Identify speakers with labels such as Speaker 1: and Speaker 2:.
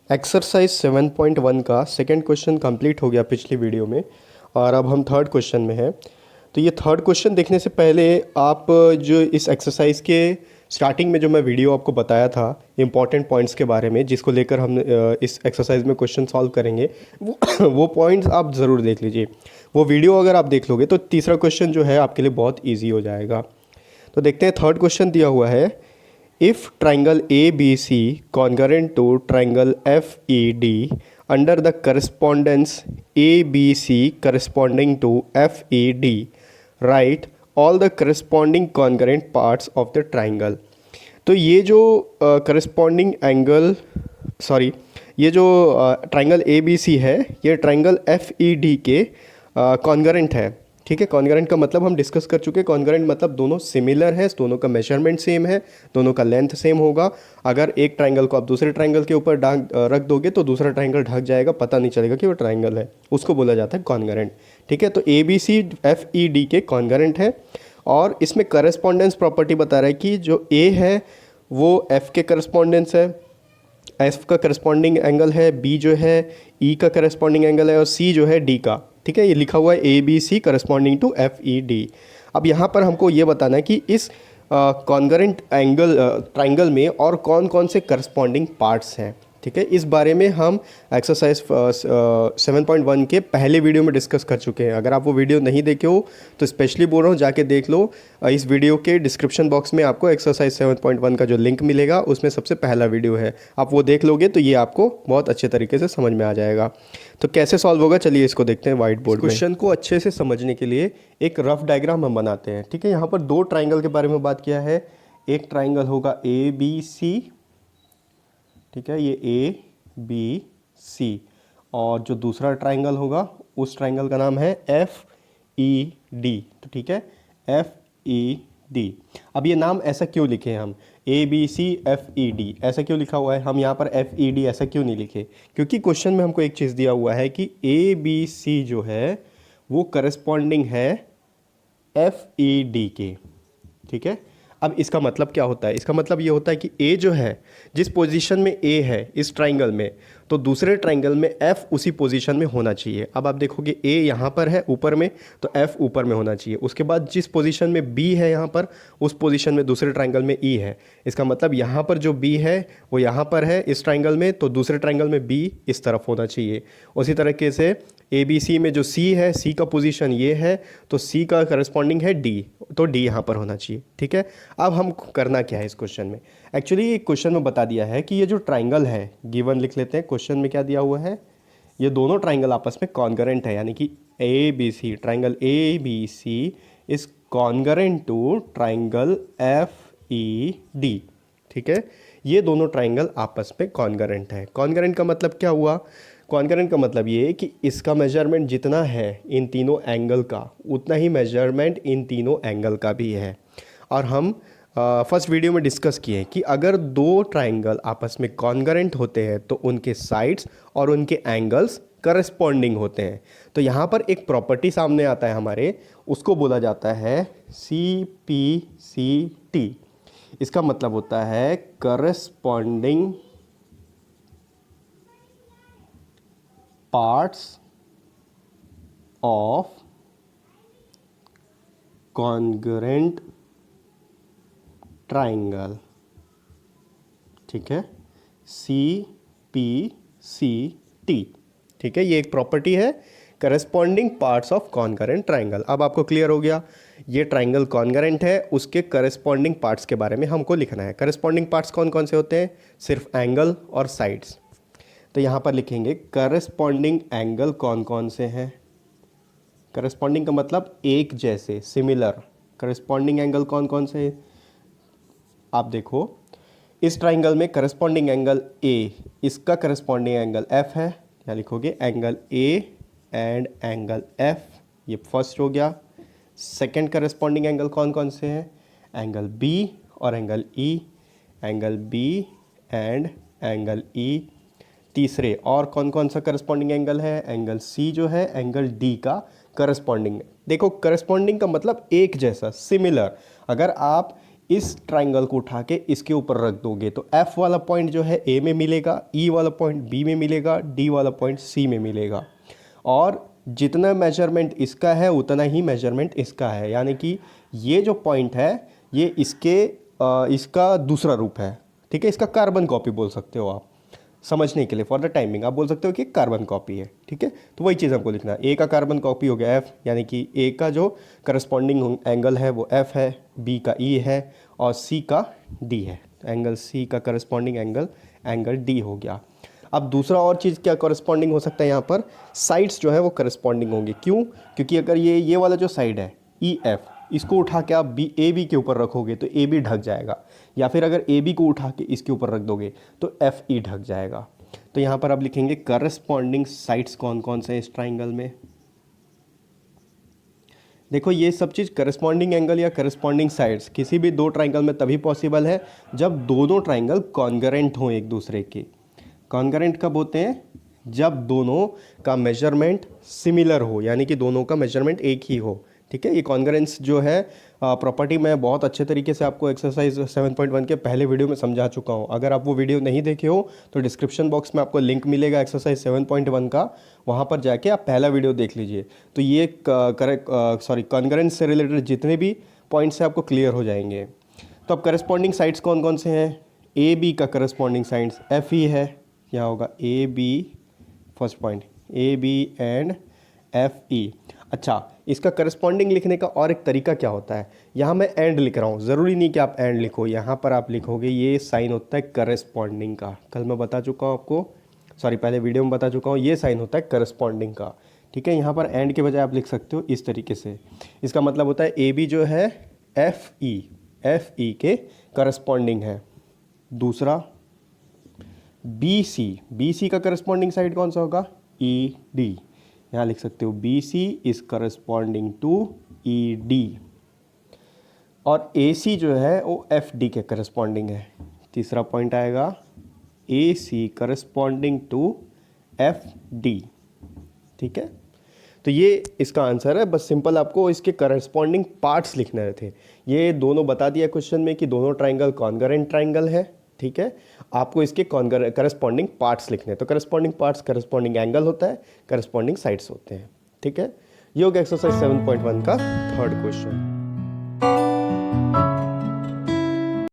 Speaker 1: Exercise 7.1 का second question complete हो गया पिछली वीडियो में और अब हम थर्ड क्वेश्चन में हैं। तो ये थर्ड क्वेश्चन देखने से पहले आप जो इस एक्सरसाइज के स्टार्टिंग में जो मैं वीडियो आपको बताया था इंपॉर्टेंट पॉइंट्स के बारे में जिसको लेकर हम इस एक्सरसाइज में क्वेश्चन सॉल्व करेंगे वो पॉइंट्स आप ज़रूर देख लीजिए। वो वीडियो अगर आप देख लोगे तो तीसरा क्वेश्चन जो है आपके लिए बहुत ईजी हो जाएगा। तो देखते हैं थर्ड क्वेश्चन दिया हुआ है, if triangle ABC congruent to triangle FED under the correspondence ABC corresponding to FED, write all the corresponding congruent parts of the triangle। तो ये जो करस्पॉन्डिंग एंगल ये जो ट्राइंगल ए बी सी है ये ट्राइंगल एफ ई डी के congruent है। ठीक है, कॉन्गरेंट का मतलब हम डिस्कस कर चुके हैं। कॉन्गरेंट मतलब दोनों सिमिलर है, दोनों का मेजरमेंट सेम है, दोनों का लेंथ सेम होगा। अगर एक ट्राइंगल को आप दूसरे ट्राइंगल के ऊपर रख दोगे तो दूसरा ट्राइंगल ढक जाएगा, पता नहीं चलेगा कि वो ट्राइंगल है, उसको बोला जाता है कॉन्गरेंट। ठीक है, तो A B C F E D के कॉन्गरेंट है और इसमें करस्पॉन्डेंस प्रॉपर्टी बता रहा है कि जो ए है वो एफ के करस्पॉन्डेंस है, एफ का करस्पॉन्डिंग एंगल है, बी जो है ई का करस्पॉन्डिंग एंगल है और सी जो है डी का। ठीक है, ये लिखा हुआ है A B C corresponding to F E D. अब यहाँ पर हमको ये बताना है कि इस कॉन्गरेंट एंगल ट्राइंगल में और कौन कौन से करस्पॉन्डिंग पार्ट्स हैं। ठीक है, इस बारे में हम एक्सरसाइज 7.1 के पहले वीडियो में डिस्कस कर चुके हैं। अगर आप वो वीडियो नहीं देखे हो तो स्पेशली बोल रहा हूँ जाके देख लो। इस वीडियो के डिस्क्रिप्शन बॉक्स में आपको एक्सरसाइज 7.1 का जो लिंक मिलेगा उसमें सबसे पहला वीडियो है, आप वो देख लोगे तो ये आपको बहुत अच्छे तरीके से समझ में आ जाएगा। तो कैसे सॉल्व होगा चलिए इसको देखते हैं वाइट बोर्ड में। क्वेश्चन को अच्छे से समझने के लिए एक रफ डायग्राम हम बनाते हैं। ठीक है, यहाँ पर दो ट्राइंगल के बारे में बात किया है। एक ट्राइंगल होगा ए बी सी, ठीक है, ये ए बी सी, और जो दूसरा ट्राइंगल होगा उस ट्राइंगल का नाम है एफ ई डी। तो ठीक है, एफ ई डी। अब ये नाम ऐसा क्यों लिखे हैं हम, A B C F E D ऐसा क्यों लिखा हुआ है, हम यहाँ पर एफ ई डी ऐसा क्यों नहीं लिखे? क्योंकि क्वेश्चन में हमको एक चीज़ दिया हुआ है कि ए बी सी जो है वो करस्पॉन्डिंग है एफ ई डी के। ठीक है, अब इसका मतलब क्या होता है? इसका मतलब ये होता है कि ए जो है जिस पोजीशन में ए है इस ट्राइंगल में, तो दूसरे ट्राइंगल में एफ उसी पोजीशन में होना चाहिए। अब आप देखोगे ए यहाँ पर है ऊपर में तो एफ ऊपर में होना चाहिए। उसके बाद जिस पोजीशन में बी है यहाँ पर उस पोजीशन में दूसरे ट्राइंगल में ई है। इसका मतलब यहाँ पर जो बी है वो यहाँ पर है इस ट्राइंगल में, तो दूसरे ट्राइंगल में बी इस तरफ होना चाहिए। उसी तरीके से ए बी सी में जो सी है, सी का पोजीशन ये है तो सी का करस्पॉन्डिंग है डी, तो डी यहाँ पर होना चाहिए। ठीक है, अब हम करना क्या है इस क्वेश्चन में? एक्चुअली क्वेश्चन में बता दिया है कि ये जो ट्राइंगल है, गिवन लिख लेते हैं, क्वेश्चन में क्या दिया हुआ है, ये दोनों ट्राइंगल आपस में कॉन्गरेंट है, यानी कि A B C, triangle A B C is congruent to triangle F E D. ठीक है, ये दोनों ट्राइंगल आपस में कॉन्गरेंट है। कॉन्गरेंट का मतलब क्या हुआ? कॉन्गरेंट का मतलब ये है कि इसका मेजरमेंट जितना है इन तीनों एंगल का उतना ही मेजरमेंट इन तीनों एंगल का भी है। और हम फर्स्ट वीडियो में डिस्कस किए हैं कि अगर दो ट्राइंगल आपस में कॉन्गरेंट होते हैं तो उनके साइड्स और उनके एंगल्स करस्पॉन्डिंग होते हैं। तो यहाँ पर एक प्रॉपर्टी सामने आता है हमारे, उसको बोला जाता है सी पी सी टी। इसका मतलब होता है करस्पॉन्डिंग पार्ट्स ऑफ कॉन्गरेंट ट्राइंगल। ठीक है, सी पी सी टी। ठीक है, ये एक प्रॉपर्टी है, करस्पॉन्डिंग पार्ट्स ऑफ कॉन्गरेंट ट्राइंगल। अब आपको क्लियर हो गया, ये ट्राइंगल कॉन्गरेंट है, उसके करस्पॉन्डिंग पार्ट्स के बारे में हमको लिखना है। करस्पॉन्डिंग पार्ट्स कौन कौन से होते हैं? सिर्फ एंगल और साइड्स। तो यहाँ पर लिखेंगे करस्पॉन्डिंग एंगल कौन कौन से हैं। करस्पॉन्डिंग का मतलब एक जैसे, सिमिलर। करस्पॉन्डिंग एंगल कौन कौन से हैं? आप देखो इस ट्राइंगल में करस्पॉन्डिंग एंगल ए, इसका करस्पॉन्डिंग एंगल एफ है, क्या लिखोगे? Angle A and angle F, ये फर्स्ट हो गया। सेकंड करस्पॉन्डिंग एंगल कौन कौन से हैं? एंगल बी और angle E, angle B and angle E. तीसरे और कौन कौन सा करस्पॉन्डिंग एंगल है? एंगल सी जो है एंगल डी का करस्पॉन्डिंग। देखो करस्पॉन्डिंग का मतलब एक जैसा, सिमिलर। अगर आप इस ट्राइंगल को उठा के इसके ऊपर रख दोगे तो F वाला पॉइंट जो है A में मिलेगा, E वाला पॉइंट B में मिलेगा, D वाला पॉइंट C में मिलेगा। और जितना मेजरमेंट इसका है उतना ही मेजरमेंट इसका है, यानी कि ये जो पॉइंट है ये इसका दूसरा रूप है, ठीक है। इसका कार्बन कॉपी बोल सकते हो आप, समझने के लिए फॉर द टाइमिंग आप बोल सकते हो कि कार्बन कॉपी है, ठीक है। तो वही चीज़ हमको लिखना है, ए का कार्बन कॉपी हो गया एफ, यानी कि ए का जो करस्पॉन्डिंग एंगल है वो एफ है, बी का ई है और सी का डी है। एंगल सी का करस्पॉन्डिंग एंगल डी हो गया। अब दूसरा और चीज़ क्या करस्पॉन्डिंग हो सकता है, यहाँ पर साइड्स जो है वो करस्पॉन्डिंग होंगे। क्यों? क्योंकि अगर ये वाला जो साइड है ई एफ, इसको उठा के आप ए बी के ऊपर रखोगे तो ए बी ढक जाएगा, या फिर अगर ए बी को उठा के इसके ऊपर रख दोगे तो एफ ई ढक जाएगा। तो यहाँ पर आप लिखेंगे करस्पॉन्डिंग साइड्स कौन कौन से हैं इस ट्राइंगल में। देखो ये सब चीज़ करस्पॉन्डिंग एंगल या करस्पॉन्डिंग साइड्स किसी भी दो ट्राइंगल में तभी पॉसिबल है जब दोनों ट्राइंगल कॉन्ग्रेंट हों एक दूसरे के। कॉन्ग्रेंट कब होते हैं? जब दोनों का मेजरमेंट सिमिलर हो, यानी कि दोनों का मेजरमेंट एक ही हो, ठीक है। ये कॉन्ग्रेंस जो है प्रॉपर्टी मैं बहुत अच्छे तरीके से आपको एक्सरसाइज 7.1 के पहले वीडियो में समझा चुका हूँ। अगर आप वो वीडियो नहीं देखे हो तो डिस्क्रिप्शन बॉक्स में आपको लिंक मिलेगा एक्सरसाइज 7.1 का, वहाँ पर जाके आप पहला वीडियो देख लीजिए। तो ये कॉन्ग्रेंस से रिलेटेड जितने भी पॉइंट्स हैं आपको क्लियर हो जाएंगे। तो अब करस्पॉन्डिंग साइड्स कौन कौन से हैं? ए बी का करस्पॉन्डिंग साइड्स एफ ई है, यहाँ होगा A B, first point A B and F E. अच्छा, इसका करस्पॉन्डिंग लिखने का और एक तरीका क्या होता है, यहाँ मैं एंड लिख रहा हूँ, ज़रूरी नहीं कि आप एंड लिखो, यहाँ पर आप लिखोगे ये साइन होता है करस्पॉन्डिंग का। कल मैं बता चुका हूँ आपको, पहले वीडियो में बता चुका हूँ, ये साइन होता है करस्पॉन्डिंग का, ठीक है। यहाँ पर एंड के बजाय आप लिख सकते हो इस तरीके से। इसका मतलब होता है ए बी जो है एफ ई के करस्पॉन्डिंग है। दूसरा बी सी का करस्पॉन्डिंग साइड कौन सा होगा? E D. यहाँ लिख सकते हो B C is corresponding to E D. और ए सी जो है वो एफ डी के करस्पॉन्डिंग है। तीसरा पॉइंट आएगा ए सी करस्पॉन्डिंग टू एफ डी, ठीक है। तो ये इसका आंसर है। बस सिंपल आपको इसके करस्पॉन्डिंग पार्ट्स लिखने थे। ये दोनों बता दिया क्वेश्चन में कि दोनों ट्राइंगल कॉन्ग्रेंट ट्राइंगल है, ठीक है। आपको इसके करस्पॉन्डिंग पार्ट्स लिखने हैं। तो करस्पॉन्डिंग पार्ट्स करस्पॉन्डिंग एंगल होता है, करस्पॉन्डिंग साइड्स होते हैं, ठीक है। ये हो गया एक्सरसाइज 7.1 का थर्ड क्वेश्चन।